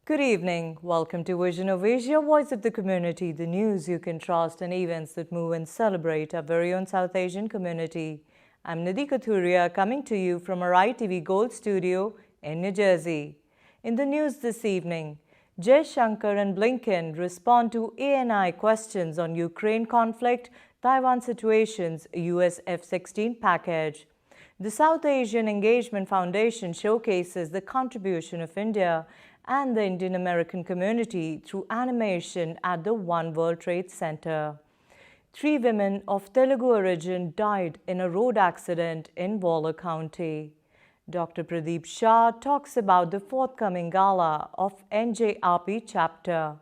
Good evening. Welcome to Vision of Asia, Voice of the Community, the news you can trust and events that move and celebrate our very own South Asian community. I'm Nidhi Kathuria, coming to you from our ITV Gold studio in New Jersey. In the news this evening, Shankar and Blinken respond to ANI questions on Ukraine conflict, Taiwan situations, US F-16 package. The South Asian Engagement Foundation showcases the contribution of India and the Indian American community through animation at the One World Trade Center. 3 women of Telugu origin died in a road accident in Waller County. Dr. Pradeep Shah talks about the forthcoming gala of NJRP chapter.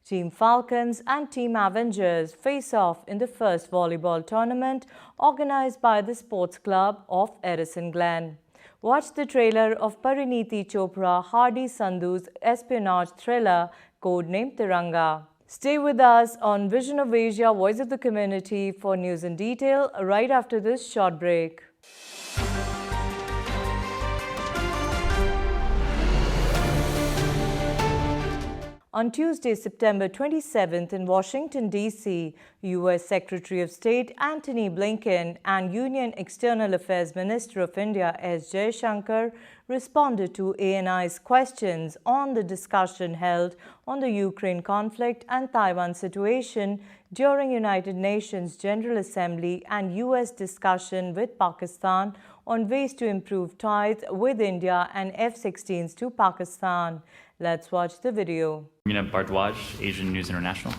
Team Falcons and Team Avengers face off in the first volleyball tournament organized by the Sports Club of Edison Glen. Watch the trailer of Parineeti Chopra Hardy Sandhu's espionage thriller codenamed Tiranga. Stay with us on Vision of Asia, Voice of the Community for news in detail right after this short break. On Tuesday, September 27th in Washington, D.C., U.S. Secretary of State Antony Blinken and Union External Affairs Minister of India S. Jaishankar responded to ANI's questions on the discussion held on the Ukraine conflict and Taiwan situation during United Nations General Assembly and U.S. discussion with Pakistan on ways to improve ties with India and F-16s to Pakistan. Let's watch the video. Meena Bhardwaj, Asian News International.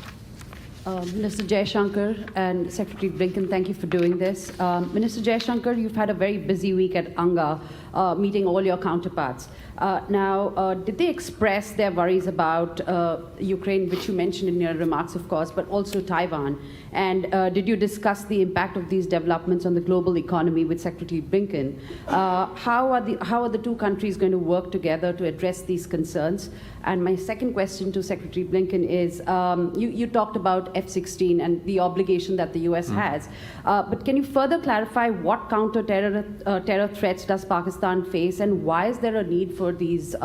Minister Jaishankar and Secretary Blinken, thank you for doing this. Minister Jaishankar, you've had a very busy week at UNGA, meeting all your counterparts. Did they express their worries about Ukraine, which you mentioned in your remarks, of course, but also Taiwan? And did you discuss the impact of these developments on the global economy with Secretary Blinken? How are the two countries going to work together to address these concerns? And my second question to Secretary Blinken is, you talked about F-16 and the obligation that the U.S. has, but can you further clarify what counter-terror threats does Pakistan face, and why is there a need for these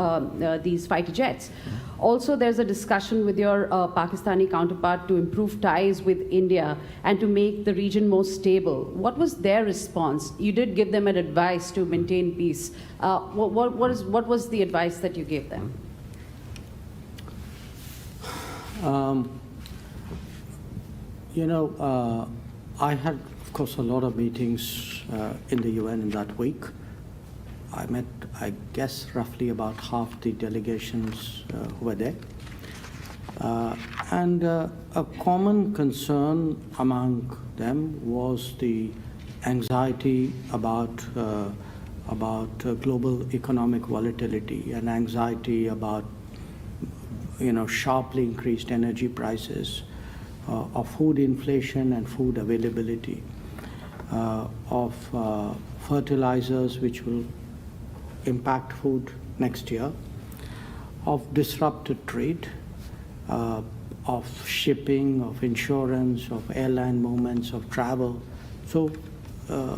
fighter jets? Also, there's a discussion with your Pakistani counterpart to improve ties with India and to make the region more stable. What was their response? You did give them an advice to maintain peace. What was the advice that you gave them? I had, of course, a lot of meetings in the UN in that week. I met, I guess, roughly about half the delegations who were there. And a common concern among them was the anxiety about global economic volatility and anxiety about sharply increased energy prices, of food inflation and food availability, of fertilizers which will impact food next year, of disrupted trade, of shipping, of insurance, of airline movements, of travel. So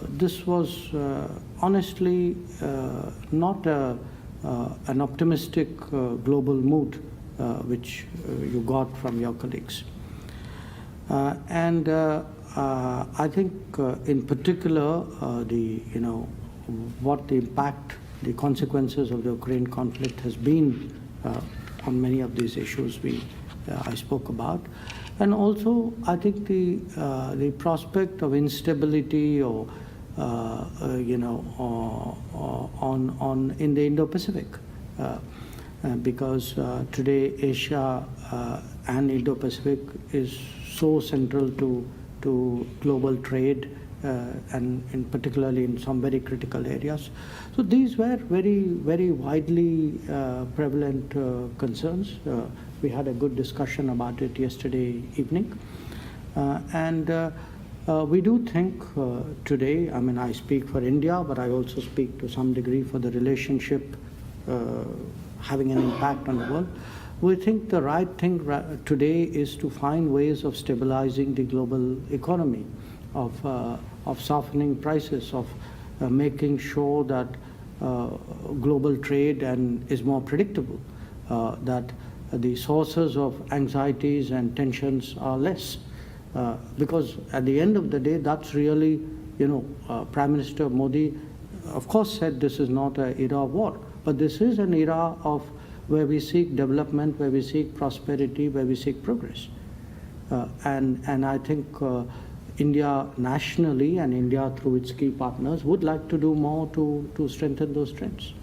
this was honestly not an optimistic global mood which you got from your colleagues. I think in particular what the impact, the consequences of the Ukraine conflict has been on many of these issues I spoke about. And also I think the prospect of instability or in the Indo-Pacific. Because today Asia and Indo-Pacific is so central to global trade and particularly in some very critical areas. So these were very, very widely prevalent concerns. We had a good discussion about it yesterday evening. We do think today, I speak for India, but I also speak to some degree for the relationship having an impact on the world. We think the right thing today is to find ways of stabilizing the global economy, of softening prices, of making sure that global trade is more predictable, that the sources of anxieties and tensions are less. Because at the end of the day, that's really, Prime Minister Modi, of course, said this is not an era of war, but this is an era of where we seek development, where we seek prosperity, where we seek progress. And I think India nationally and India through its key partners would like to do more to strengthen those trends.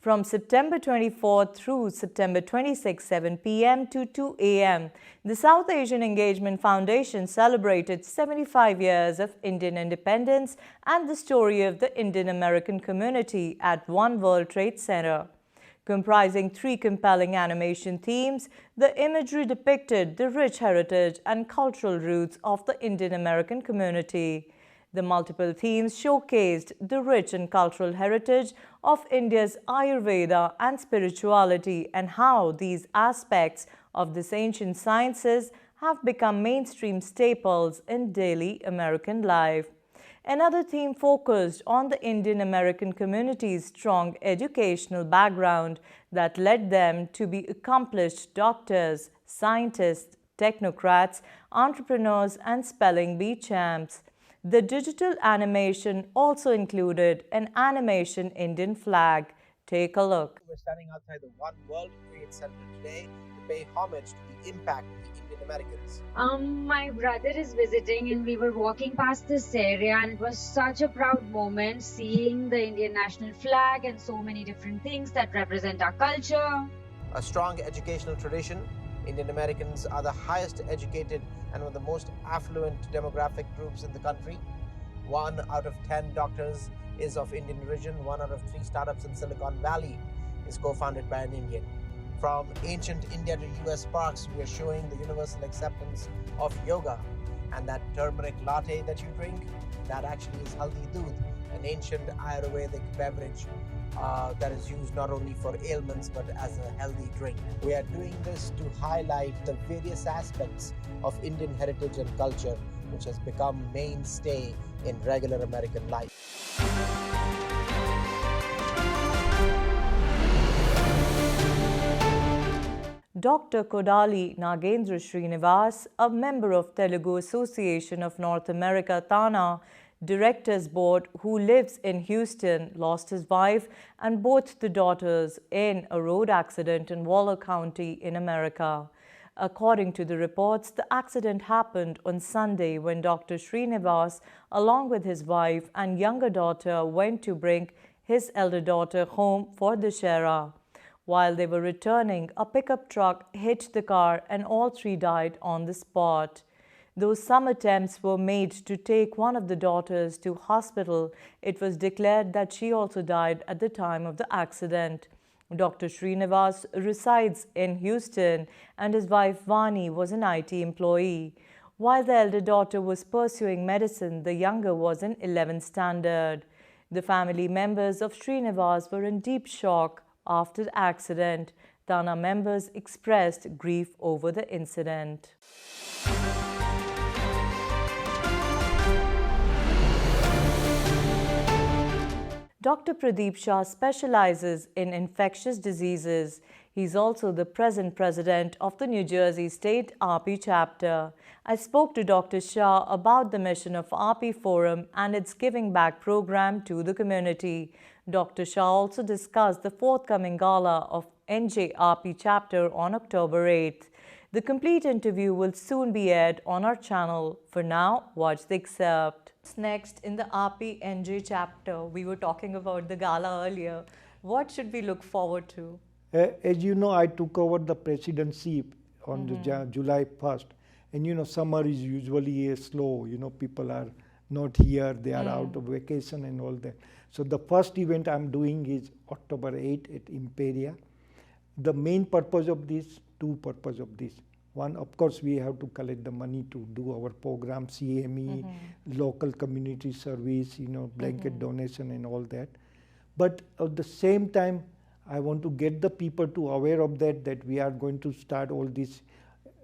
From September 24th through September 26th, 7 p.m. to 2 a.m., the South Asian Engagement Foundation celebrated 75 years of Indian independence and the story of the Indian American community at One World Trade Center. Comprising 3 compelling animation themes, the imagery depicted the rich heritage and cultural roots of the Indian American community. The multiple themes showcased the rich and cultural heritage of India's Ayurveda and spirituality and how these aspects of this ancient sciences have become mainstream staples in daily American life. Another theme focused on the Indian American community's strong educational background that led them to be accomplished doctors, scientists, technocrats, entrepreneurs, and spelling bee champs. The digital animation also included an animation Indian flag. Take a look. We're standing outside the One World Trade Center today to pay homage to the impact of the Indian Americans. My brother is visiting and we were walking past this area and it was such a proud moment seeing the Indian national flag and so many different things that represent our culture. A strong educational tradition. Indian Americans are the highest educated and one of the most affluent demographic groups in the country. 1 out of 10 doctors is of Indian origin. 1 out of 3 startups in Silicon Valley is co-founded by an Indian. From ancient India to US parks, we are showing the universal acceptance of yoga. And that turmeric latte that you drink, that actually is haldi doodh, an ancient Ayurvedic beverage that is used not only for ailments but as a healthy drink. We are doing this to highlight the various aspects of Indian heritage and culture which has become mainstay in regular American life. Dr. Kodali Nagendra Srinivas, a member of Telugu Association of North America, TANA, Directors Board, who lives in Houston, lost his wife and both the daughters in a road accident in Waller County in America. According to the reports, the accident happened on Sunday when Dr. Srinivas, along with his wife and younger daughter, went to bring his elder daughter home for the Shera. While they were returning, a pickup truck hit the car and all 3 died on the spot. Though some attempts were made to take one of the daughters to hospital, it was declared that she also died at the time of the accident. Dr. Srinivas resides in Houston and his wife Vani was an IT employee. While the elder daughter was pursuing medicine, the younger was in 11th standard. The family members of Srinivas were in deep shock after the accident. TANA members expressed grief over the incident. Dr. Pradeep Shah specializes in infectious diseases. He's also the present president of the New Jersey State RP chapter. I spoke to Dr. Shah about the mission of RP Forum and its Giving Back program to the community. Dr. Shah also discussed the forthcoming gala of NJRP chapter on October 8th. The complete interview will soon be aired on our channel. For now, watch the excerpt. Next, in the RP NJ chapter, we were talking about the gala earlier. What should we look forward to? As you know, I took over the presidency on the July 1st. And summer is usually slow. People are not here, they are out of vacation and all that. So the first event I'm doing is October 8th at Imperia. The main purpose of this, 2 purposes of this. One, of course, we have to collect the money to do our program, CME, local community service, blanket donation and all that. But at the same time, I want to get the people to aware of that we are going to start all this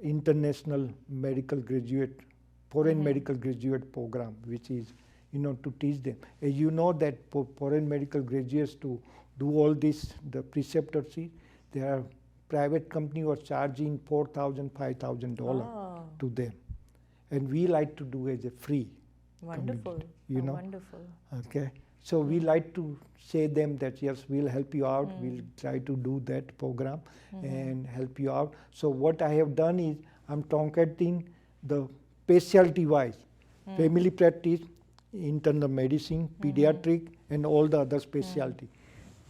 international medical graduate, foreign medical graduate program, which is, to teach them. As you know that for foreign medical graduates to do all this, the preceptorship, there are private company was charging $4,000, $5,000 to them. And we like to do as a free. Wonderful. Wonderful. Okay. So we like to say them that yes, we'll help you out. We'll try to do that program and help you out. So what I have done is I'm truncating the specialty wise, family practice, internal medicine, pediatric, and all the other specialty.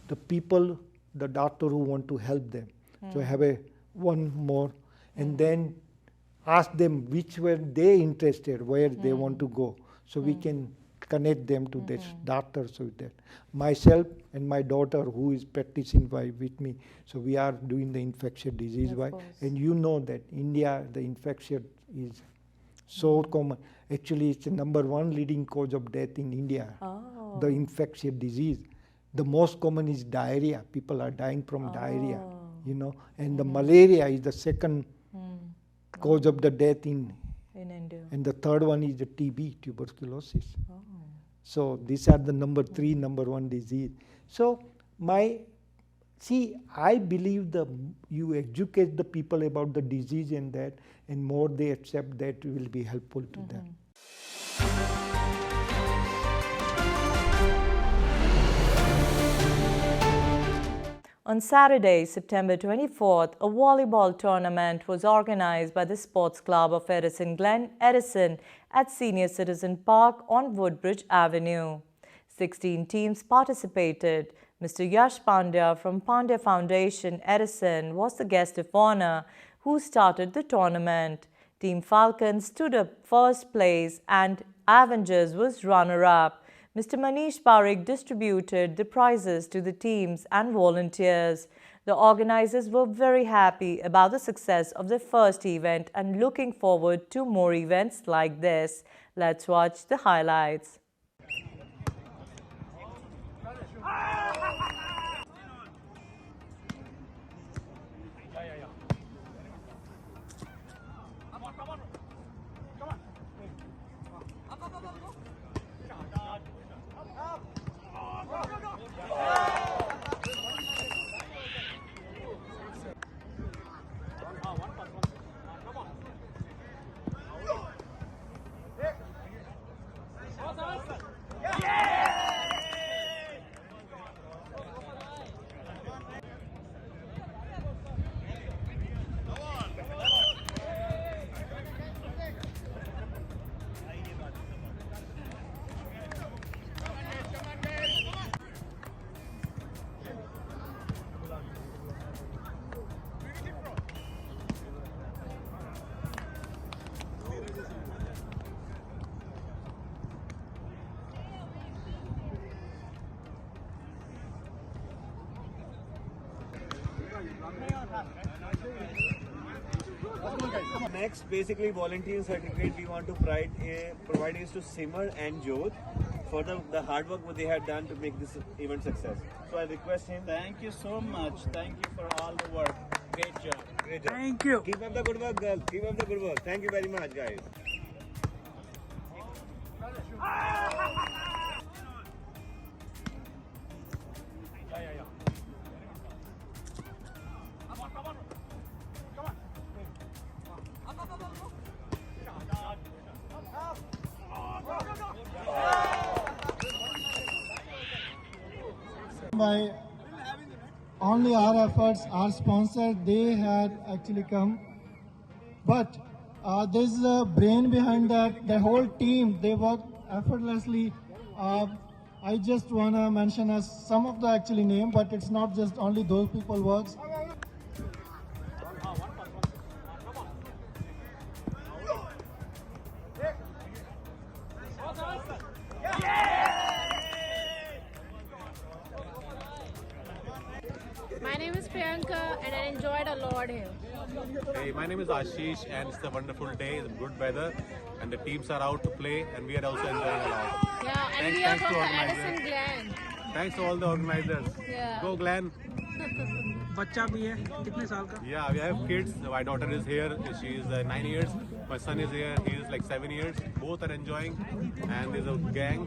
The people, the doctor who want to help them. So I have one more, and then ask them which were they interested, where they want to go. So we can connect them to this doctor. So that myself and my daughter who is practicing with me, so we are doing the infectious disease wise. And you know that India, the infection is so common. Actually, it's the #1 leading cause of death in India, the infectious disease. The most common is diarrhea. People are dying from diarrhea, and the malaria is the second cause of the death in India. And the third one is the TB, tuberculosis. So these are the #1 disease. So I believe you educate the people about the disease and that, and more they accept that will be helpful to them. On Saturday, September 24th, a volleyball tournament was organized by the Sports Club of Edison Glen, Edison at Senior Citizen Park on Woodbridge Avenue. 16 teams participated. Mr. Yash Pandya from Pandya Foundation, Edison, was the guest of honor who started the tournament. Team Falcons stood up first place and Avengers was runner-up. Mr. Manish Parikh distributed the prizes to the teams and volunteers. The organizers were very happy about the success of their first event and looking forward to more events like this. Let's watch the highlights. Next, basically volunteering certificate we want to provide is to Simar and Jodh for the hard work what they had done to make this event success. So I request him. Thank you so much. Thank you for all the work. Great job. Great job. Thank you. Keep up the good work, girl. Keep up the good work. Thank you very much, guys. By only our efforts, our sponsor, they had actually come. But there's a brain behind that. The whole team, they work effortlessly. I just want to mention as some of the actually name, but it's not just only those people works. My name is Priyanka and I enjoyed a lot here. Hey, my name is Ashish and it's a wonderful day, it's good weather and the teams are out to play and we are also enjoying a lot. Yeah, and we are from the Edison Glen. Thanks to all the organizers. Yeah. Go Glen! बच्चा भी है कितने साल का? Yeah, we have kids. My daughter is here. She is 9 years. My son is here. He is like 7 years. Both are enjoying, and there's a gang.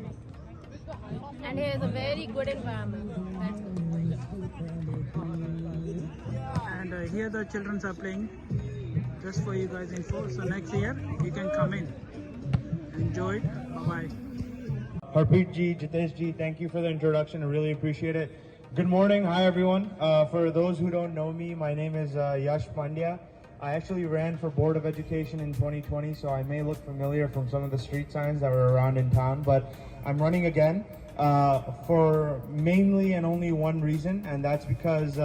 And here is a very good environment. That's good. And here the children are playing. Just for you guys info. So next year you can come in. Enjoy it. Bye-bye. Harpreet ji, Jitesh ji, thank you for the introduction. I really appreciate it. Good morning. Hi, everyone. For those who don't know me, my name is Yash Pandya. I actually ran for Board of Education in 2020, so I may look familiar from some of the street signs that were around in town, but I'm running again for mainly and only one reason, and that's because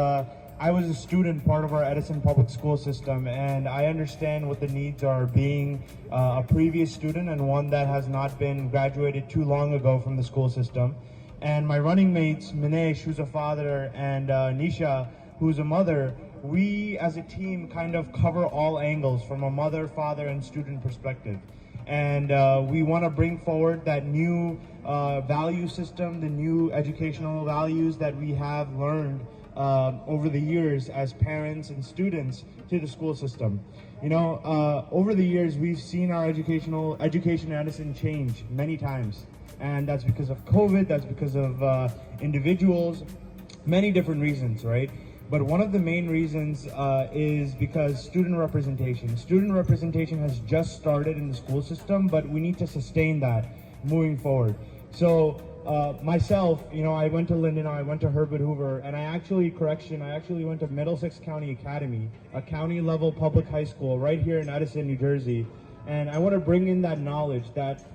I was a student, part of our Edison public school system, and I understand what the needs are being a previous student and one that has not been graduated too long ago from the school system. And my running mates, Minesh, who's a father, and Nisha, who's a mother, we as a team kind of cover all angles from a mother, father, and student perspective. And we want to bring forward that new value system, the new educational values that we have learned over the years as parents and students to the school system. You know, over the years, we've seen our education in Edison change many times. And that's because of COVID, that's because of individuals, many different reasons, right? But one of the main reasons is because student representation. Student representation has just started in the school system, but we need to sustain that moving forward. So myself, you know, I went to Linden, I went to Herbert Hoover, and I actually went to Middlesex County Academy, a county level public high school right here in Edison, New Jersey. And I want to bring in that knowledge, that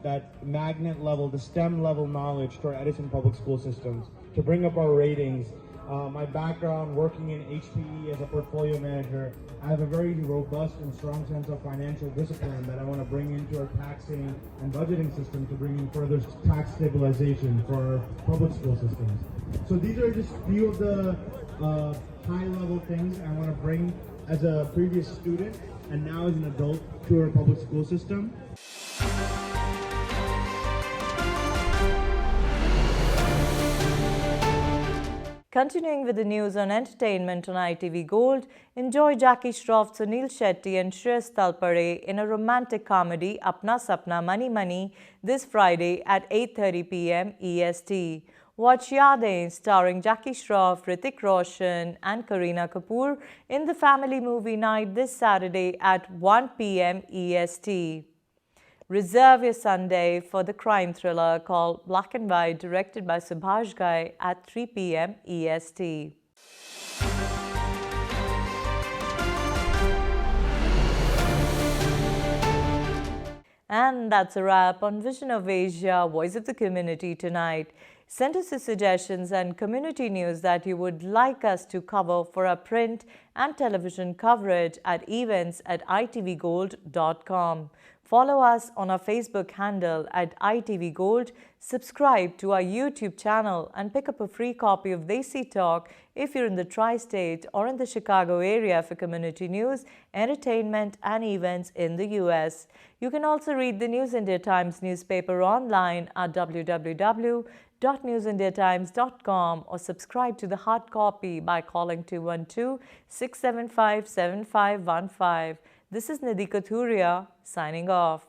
magnet level, the STEM level knowledge to our Edison public school systems, to bring up our ratings. My background working in HPE as a portfolio manager, I have a very robust and strong sense of financial discipline that I want to bring into our taxing and budgeting system to bring in further tax stabilization for our public school systems. So these are just a few of the high level things I want to bring as a previous student and now as an adult to our public school system. Continuing with the news on entertainment on ITV Gold, enjoy Jackie Shroff, Sunil Shetty and Shreyas Talpare in a romantic comedy Apna Sapna Money Money this Friday at 8:30 p.m. EST. Watch Yadein starring Jackie Shroff, Hrithik Roshan and Kareena Kapoor in the family movie night this Saturday at 1 p.m. EST. Reserve your Sunday for the crime thriller called Black and White, directed by Subhash Ghai at 3 p.m. EST. And that's a wrap on Vision of Asia, Voice of the Community tonight. Send us your suggestions and community news that you would like us to cover for our print and television coverage at events@itvgold.com. Follow us on our Facebook handle at ITVGold, subscribe to our YouTube channel and pick up a free copy of Desi Talk if you're in the Tri-State or in the Chicago area for community news, entertainment and events in the US. You can also read the News India Times newspaper online at www.newsindiatimes.com or subscribe to the hard copy by calling 212-675-7515. This is Nidhi Kathuria signing off.